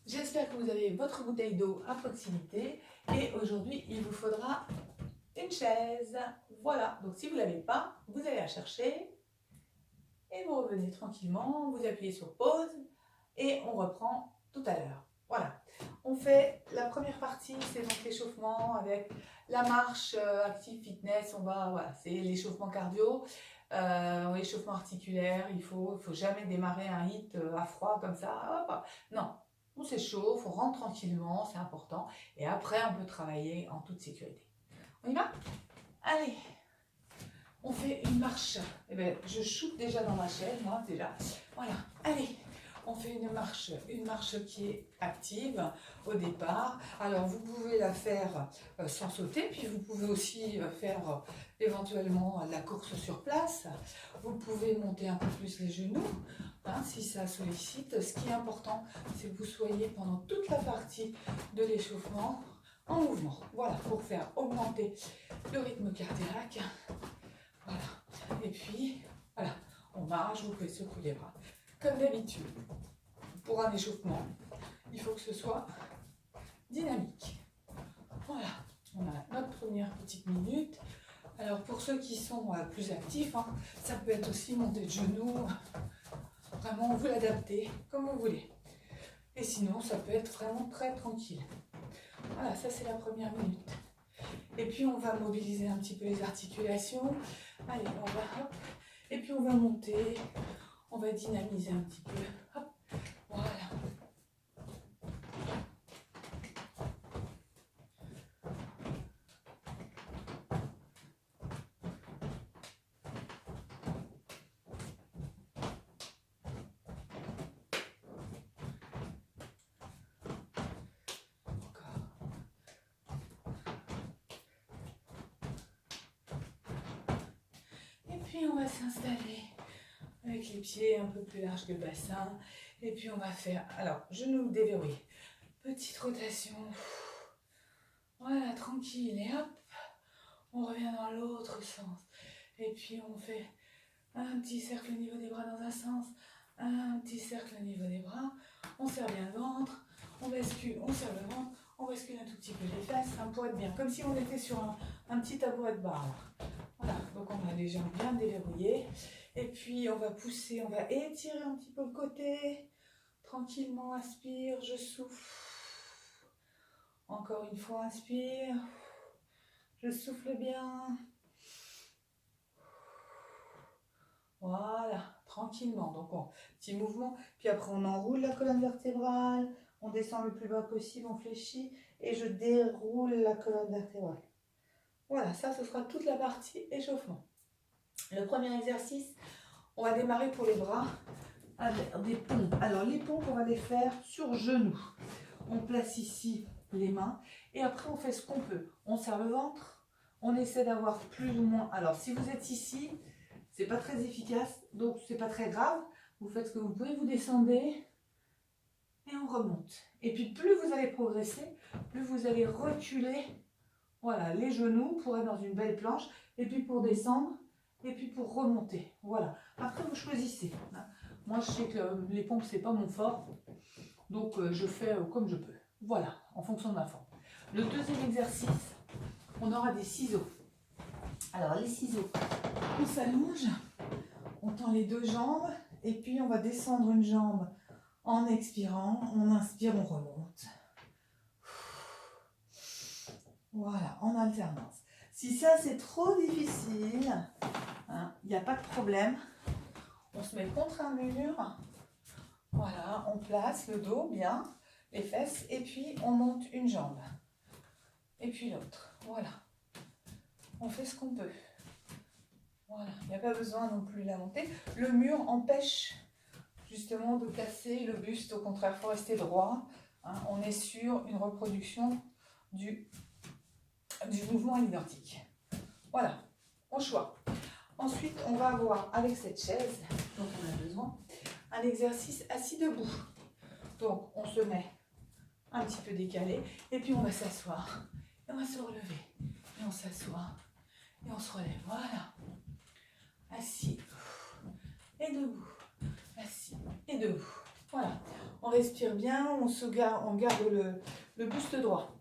J'espère que vous avez votre bouteille d'eau à proximité et aujourd'hui il vous faudra une chaise. Voilà, donc si vous ne l'avez pas, vous allez la chercher et vous revenez tranquillement, vous appuyez sur pause et on reprend tout à l'heure. Voilà, on fait la première partie, c'est donc l'échauffement avec la marche active fitness. Voilà, c'est l'échauffement cardio, l'échauffement articulaire. Il faut jamais démarrer un hit à froid comme ça. Hop, non, on s'échauffe, on rentre tranquillement, c'est important. Et après, on peut travailler en toute sécurité. On y va? Allez, on fait une marche. Eh bien, je shoot déjà dans ma chaise, moi, déjà. Voilà, allez, on fait une marche qui est active au départ. Alors, vous pouvez la faire sans sauter, puis vous pouvez aussi faire éventuellement la course sur place. Vous pouvez monter un peu plus les genoux, hein, si ça sollicite. Ce qui est important, c'est que vous soyez pendant toute la partie de l'échauffement en mouvement. Voilà, pour faire augmenter le rythme cardiaque. Voilà. Et puis, voilà, on marche, vous pouvez secouer les bras. Comme d'habitude, pour un échauffement, il faut que ce soit dynamique. Voilà, on a notre première petite minute. Alors, pour ceux qui sont plus actifs, hein, ça peut être aussi monter de genoux. Vraiment, vous l'adaptez comme vous voulez. Et sinon, ça peut être vraiment très tranquille. Voilà, ça c'est la première minute. Et puis, on va mobiliser un petit peu les articulations. Allez, on va, hop. Et puis, on va monter. On va dynamiser un petit peu. Hop. Voilà. Et puis on va s'installer avec les pieds un peu plus larges que le bassin. Et puis on va faire, alors, genoux déverrouillés. Petite rotation. Voilà, tranquille. Et hop, on revient dans l'autre sens. Et puis on fait un petit cercle au niveau des bras dans un sens. Un petit cercle au niveau des bras. On serre bien le ventre. On bascule, on serre le ventre. On bascule un tout petit peu les fesses, hein, pour être bien. Comme si on était sur un petit tabouret de bar. Voilà, donc on a les jambes bien déverrouillées. Et puis on va pousser, on va étirer un petit peu le côté. Tranquillement, inspire, je souffle. Encore une fois, inspire. Je souffle bien. Voilà, tranquillement. Donc, petit mouvement. Puis après, on enroule la colonne vertébrale. On descend le plus bas possible, on fléchit. Et je déroule la colonne vertébrale. Voilà, ça, ce sera toute la partie échauffement. Le premier exercice, on va démarrer pour les bras avec des pompes. Alors, les pompes, on va les faire sur genoux. On place ici les mains. Et après, on fait ce qu'on peut. On serre le ventre. On essaie d'avoir plus ou moins... Alors, si vous êtes ici, c'est pas très efficace. Donc, c'est pas très grave. Vous faites ce que vous pouvez. Vous descendez. Et on remonte. Et puis, plus vous allez progresser, plus vous allez reculer. Voilà, les genoux pour être dans une belle planche. Et puis, pour descendre. Et puis, pour remonter. Voilà. Après, vous choisissez. Moi, je sais que les pompes, c'est pas mon fort. Donc, je fais comme je peux. Voilà, en fonction de ma forme. Le deuxième exercice, on aura des ciseaux. Alors, les ciseaux, on s'allonge, on tend les deux jambes, et puis on va descendre une jambe en expirant. On inspire, on remonte. Voilà, en alternance. Si ça, c'est trop difficile, il n'y a pas de problème. On se met contre un mur. Voilà, on place le dos bien, les fesses, et puis on monte une jambe. Et puis l'autre. Voilà. On fait ce qu'on peut. Voilà. Il n'y a pas besoin non plus de la monter. Le mur empêche justement de casser le buste. Au contraire, il faut rester droit. On est sur une reproduction du mouvement identique. Voilà. Au choix. Ensuite, on va avoir avec cette chaise, dont on a besoin, un exercice assis debout. Donc, on se met un petit peu décalé. Et puis, on va s'asseoir. Et on va se relever. Et on s'assoit. Et on se relève. Voilà. Assis. Et debout. Assis. Et debout. Voilà. On respire bien, on garde le buste droit.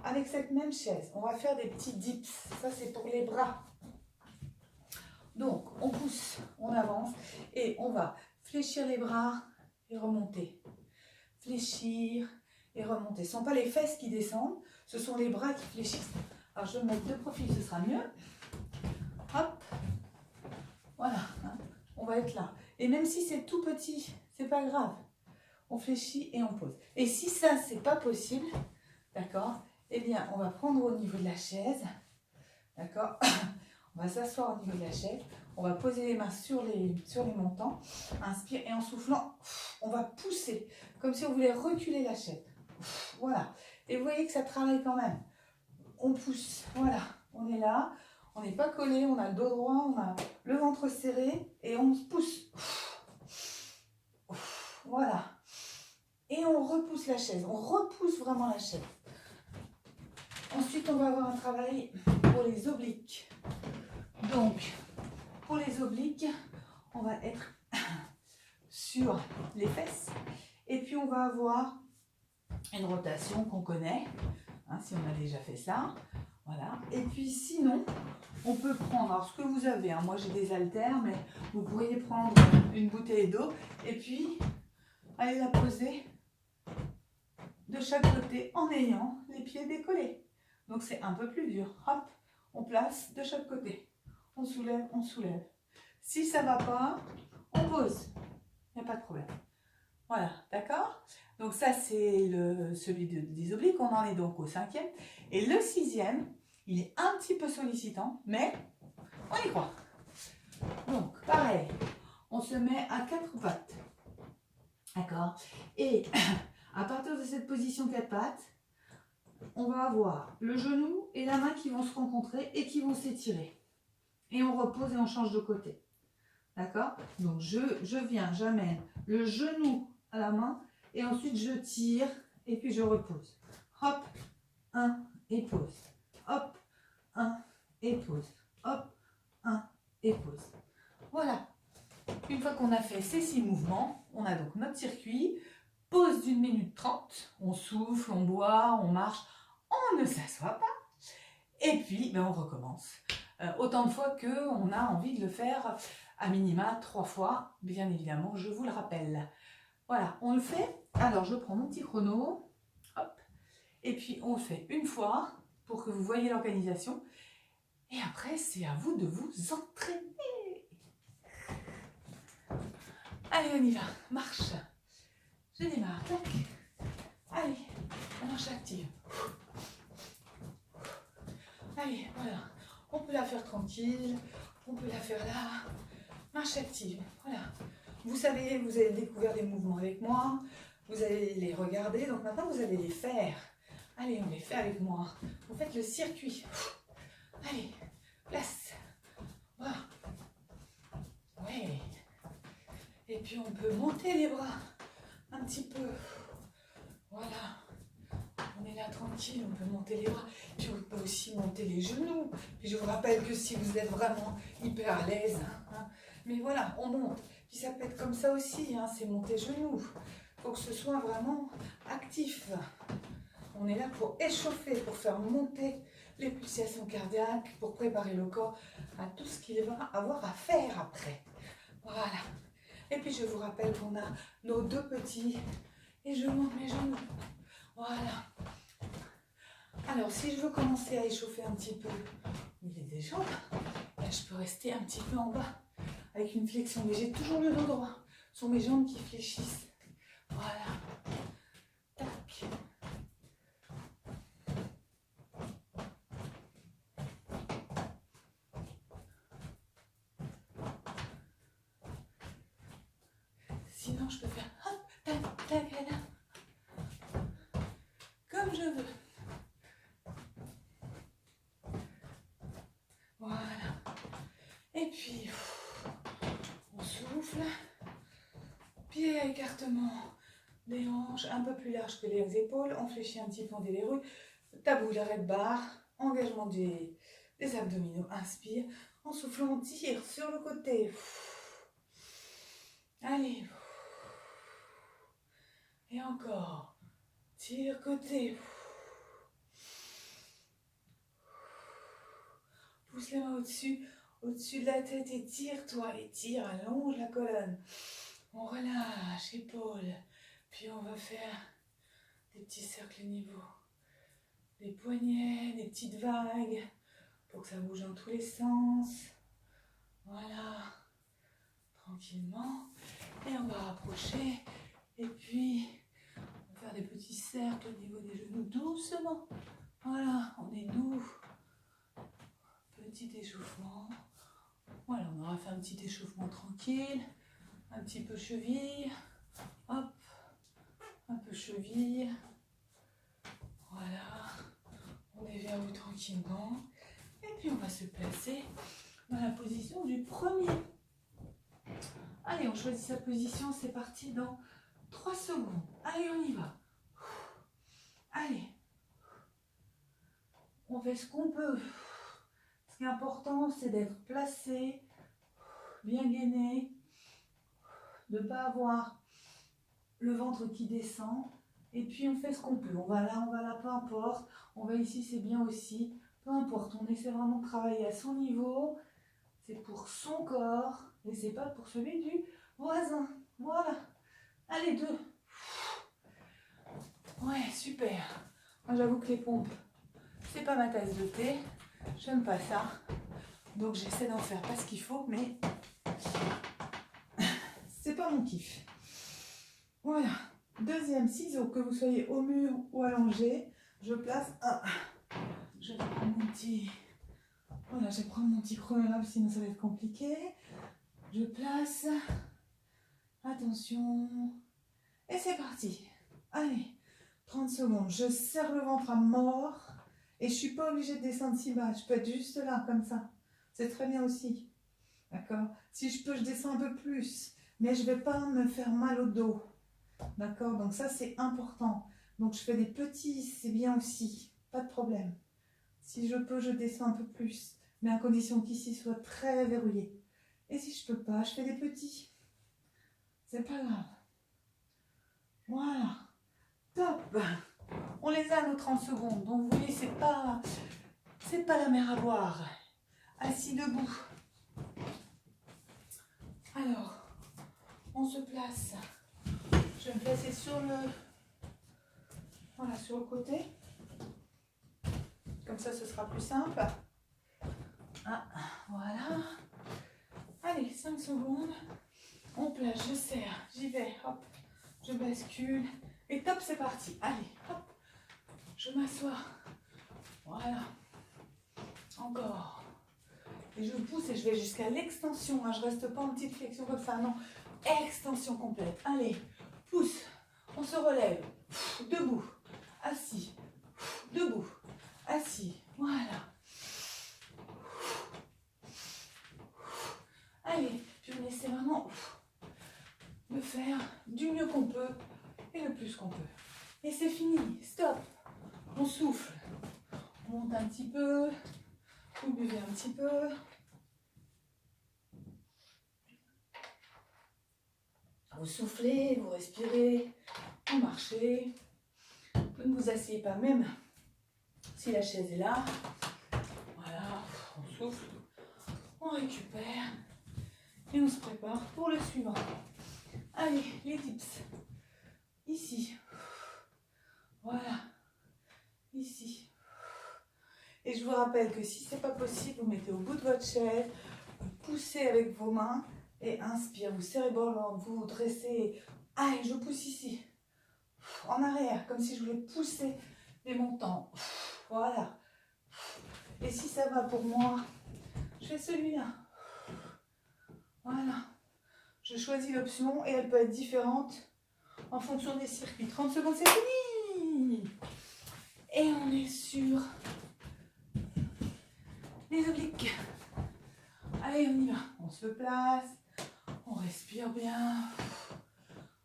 Avec cette même chaise, on va faire des petits dips. Ça, c'est pour les bras. Donc, on pousse, on avance et on va fléchir les bras et remonter. Fléchir et remonter. Ce ne sont pas les fesses qui descendent, ce sont les bras qui fléchissent. Alors, je vais me mettre de profil, ce sera mieux. Hop. Voilà. On va être là. Et même si c'est tout petit, c'est pas grave. On fléchit et on pose. Et si ça, c'est pas possible, d'accord, eh bien, on va prendre au niveau de la chaise, d'accord. On va s'asseoir au niveau de la chaise, on va poser les mains sur les montants, inspire et en soufflant, on va pousser, comme si on voulait reculer la chaise. Voilà. Et vous voyez que ça travaille quand même. On pousse, voilà, on est là, on n'est pas collé, on a le dos droit, on a le ventre serré et on pousse. Voilà. Et on repousse la chaise, on repousse vraiment la chaise. Ensuite, on va avoir un travail pour les obliques. Donc, pour les obliques, on va être sur les fesses. Et puis, on va avoir une rotation qu'on connaît, hein, si on a déjà fait ça. Voilà. Et puis, sinon, on peut prendre, alors ce que vous avez, hein, moi j'ai des haltères, mais vous pourriez prendre une bouteille d'eau et puis aller la poser de chaque côté en ayant les pieds décollés. Donc, c'est un peu plus dur. Hop, on place de chaque côté. On soulève, on soulève. Si ça ne va pas, on pose. Il n'y a pas de problème. Voilà, d'accord? Donc ça, c'est celui des obliques. On en est donc au 5e. Et le 6e, il est un petit peu sollicitant, mais on y croit. Donc, pareil, on se met à 4 pattes. D'accord? Et à partir de cette position 4 pattes, on va avoir le genou et la main qui vont se rencontrer et qui vont s'étirer. Et on repose et on change de côté. D'accord? Donc, je viens, j'amène le genou à la main et ensuite je tire et puis je repose. Hop, 1 et pose. Hop, 1 et pose. Hop, 1 et pose. Voilà. Une fois qu'on a fait ces 6 mouvements, on a donc notre circuit. Pause d'1 minute 30. On souffle, on boit, on marche. On ne s'assoit pas. Et puis, ben, on recommence. Autant de fois qu'on a envie de le faire à minima 3 fois, bien évidemment, je vous le rappelle. Voilà, on le fait. Alors, je prends mon petit chrono. Hop. Et puis, on le fait une fois pour que vous voyez l'organisation. Et après, c'est à vous de vous entraîner. Allez, on y va. Marche. Je démarre. Tac. Allez, la marche active. Allez, voilà. On peut la faire tranquille. On peut la faire là. Marche active. Voilà. Vous savez, vous avez découvert des mouvements avec moi. Vous allez les regarder. Donc maintenant, vous allez les faire. Allez, on les fait avec moi. Vous faites le circuit. Allez, place. Voilà. Ouais. Et puis, on peut monter les bras un petit peu. Voilà. On est là tranquille, on peut monter les bras. Puis on peut aussi monter les genoux. Puis je vous rappelle que si vous êtes vraiment hyper à l'aise, mais voilà, on monte. Puis ça peut être comme ça aussi, c'est monter genoux. Il faut que ce soit vraiment actif. On est là pour échauffer, pour faire monter les pulsations cardiaques, pour préparer le corps à tout ce qu'il va avoir à faire après. Voilà. Et puis je vous rappelle qu'on a nos 2 petits et je monte mes genoux. Voilà. Alors, si je veux commencer à échauffer un petit peu au milieu des jambes, là, je peux rester un petit peu en bas avec une flexion. Mais j'ai toujours le dos droit. Ce sont mes jambes qui fléchissent. Voilà. Tac. Sinon, je peux faire hop, tac, tac, là. Comme je veux. Voilà. Et puis, on souffle. Pied écartement des hanches un peu plus large que les épaules. On fléchit un petit peu en déverrouille. Tabou, l'arrêt de barre. Engagement des abdominaux. Inspire. En soufflant, on tire sur le côté. Allez. Et encore. Tire côté. Pousse les mains au-dessus de la tête et tire-toi. Et tire, allonge la colonne. On relâche, épaules. Puis on va faire des petits cercles niveaux. Des poignets, des petites vagues. Pour que ça bouge dans tous les sens. Voilà. Tranquillement. Et on va rapprocher. Et puis, on va faire des petits cercles au niveau des genoux doucement. Voilà, on est doux. Petit échauffement. Voilà, on aura fait un petit échauffement tranquille. Un petit peu cheville. Hop. Un peu cheville. Voilà. On déverrouille tranquillement. Et puis, on va se placer dans la position du premier. Allez, on choisit sa position. C'est parti dans 3 secondes. Allez, on y va. Allez. On fait ce qu'on peut. Ce qui est important, c'est d'être placé, bien gainé, de ne pas avoir le ventre qui descend. Et puis, on fait ce qu'on peut. On va là, peu importe. On va ici, c'est bien aussi. Peu importe, on essaie vraiment de travailler à son niveau. C'est pour son corps et c'est pas pour celui du voisin. Voilà. Allez, 2. Ouais, super. Moi, j'avoue que les pompes, c'est pas ma tasse de thé. J'aime pas ça. Donc, j'essaie d'en faire pas ce qu'il faut, mais c'est pas mon kiff. Voilà. Deuxième ciseau, que vous soyez au mur ou allongé, je place un. Je vais prendre mon petit. Voilà, je vais prendre mon petit chronographe, sinon ça va être compliqué. Je place. Attention. Et c'est parti. Allez, 30 secondes. Je serre le ventre à mort. Et je ne suis pas obligée de descendre si bas. Je peux être juste là, comme ça. C'est très bien aussi. D'accord? Si je peux, je descends un peu plus. Mais je ne vais pas me faire mal au dos. D'accord? Donc ça, c'est important. Donc je fais des petits, c'est bien aussi. Pas de problème. Si je peux, je descends un peu plus. Mais à condition qu'ici soit très verrouillé. Et si je ne peux pas, je fais des petits. C'est pas grave. Voilà. Top. On les a nos 30 secondes. Donc vous voyez, c'est pas la mer à boire. Assis debout. Alors, on se place. Je vais me placer sur le côté. Comme ça, ce sera plus simple. Ah, voilà. Allez, 5 secondes. On place, je serre, j'y vais, hop. Je bascule. Et top, c'est parti. Allez, hop. Je m'assois. Voilà. Encore. Et je pousse et je vais jusqu'à l'extension. Je ne reste pas en petite flexion comme ça, non. Extension complète. Allez, pousse. On se relève. Debout. Assis. Debout. Assis. Voilà. Allez, puis on essaie vraiment de faire du mieux qu'on peut et le plus qu'on peut. Et c'est fini. Stop. On souffle. On monte un petit peu. Vous buvez un petit peu. Vous soufflez, vous respirez, vous marchez. Vous ne vous asseyez pas même si la chaise est là. Voilà, on souffle, on récupère et on se prépare pour le suivant. Allez, les dips. Ici. Voilà. Ici. Et je vous rappelle que si ce n'est pas possible, vous mettez au bout de votre chaise, vous poussez avec vos mains et inspire. Vous serrez le ventre, vous vous dressez. Allez, je pousse ici. En arrière, comme si je voulais pousser les montants. Voilà. Et si ça va pour moi, je fais celui-là. Voilà. Je choisis l'option et elle peut être différente en fonction des circuits. 30 secondes, c'est fini. Et on est sur les obliques. Allez, on y va. On se place. On respire bien.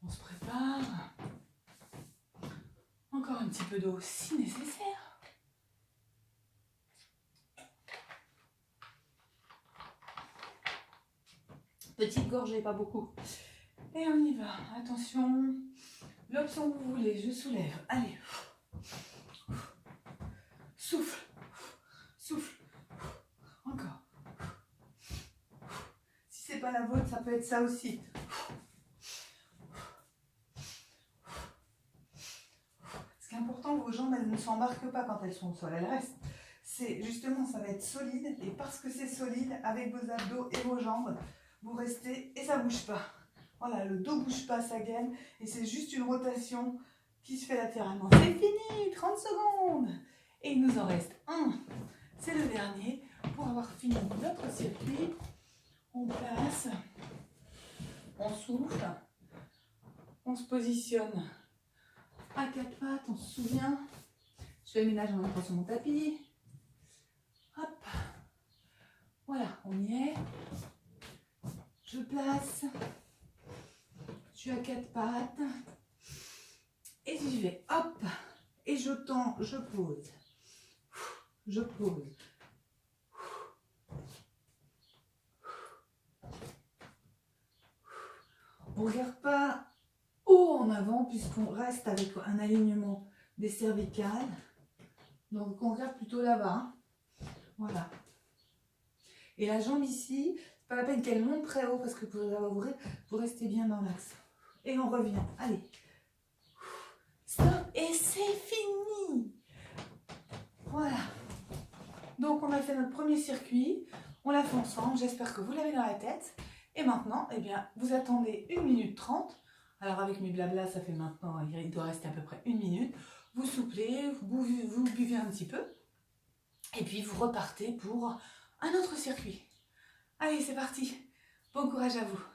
On se prépare. Encore un petit peu d'eau si nécessaire. Petite gorgée, pas beaucoup. Et on y va. Attention. L'option que vous voulez, je soulève. Allez. Souffle. Souffle. Encore. Si c'est pas la vôtre, ça peut être ça aussi. Ce qui est important, vos jambes, elles ne s'embarquent pas quand elles sont au sol. Elles restent. C'est justement, ça va être solide. Et parce que c'est solide, avec vos abdos et vos jambes, vous restez et ça bouge pas. Voilà, le dos bouge pas, ça gaine. Et c'est juste une rotation qui se fait latéralement. C'est fini, 30 secondes. Et il nous en reste un. C'est le dernier. Pour avoir fini notre circuit, on place, on souffle, on se positionne à quatre pattes, on se souvient. Je fais le ménage en même temps sur mon tapis. Hop. Voilà, on y est. Je place. Je suis à quatre pattes. Et j'y vais. Hop. Et je tends, je pose. Je pose. On ne regarde pas haut en avant puisqu'on reste avec un alignement des cervicales. Donc on regarde plutôt là-bas. Voilà. Et la jambe ici, c'est pas la peine qu'elle monte très haut parce que vous restez bien dans l'axe. Et on revient. Allez. Stop. Et c'est fini. Voilà. Donc on a fait notre premier circuit. On l'a fait ensemble. J'espère que vous l'avez dans la tête. Et maintenant, eh bien, vous attendez 1 minute 30. Alors avec mes blablas, ça fait maintenant, il doit rester à peu près 1 minute. Vous soufflez, vous buvez un petit peu. Et puis vous repartez pour un autre circuit. Allez, c'est parti. Bon courage à vous.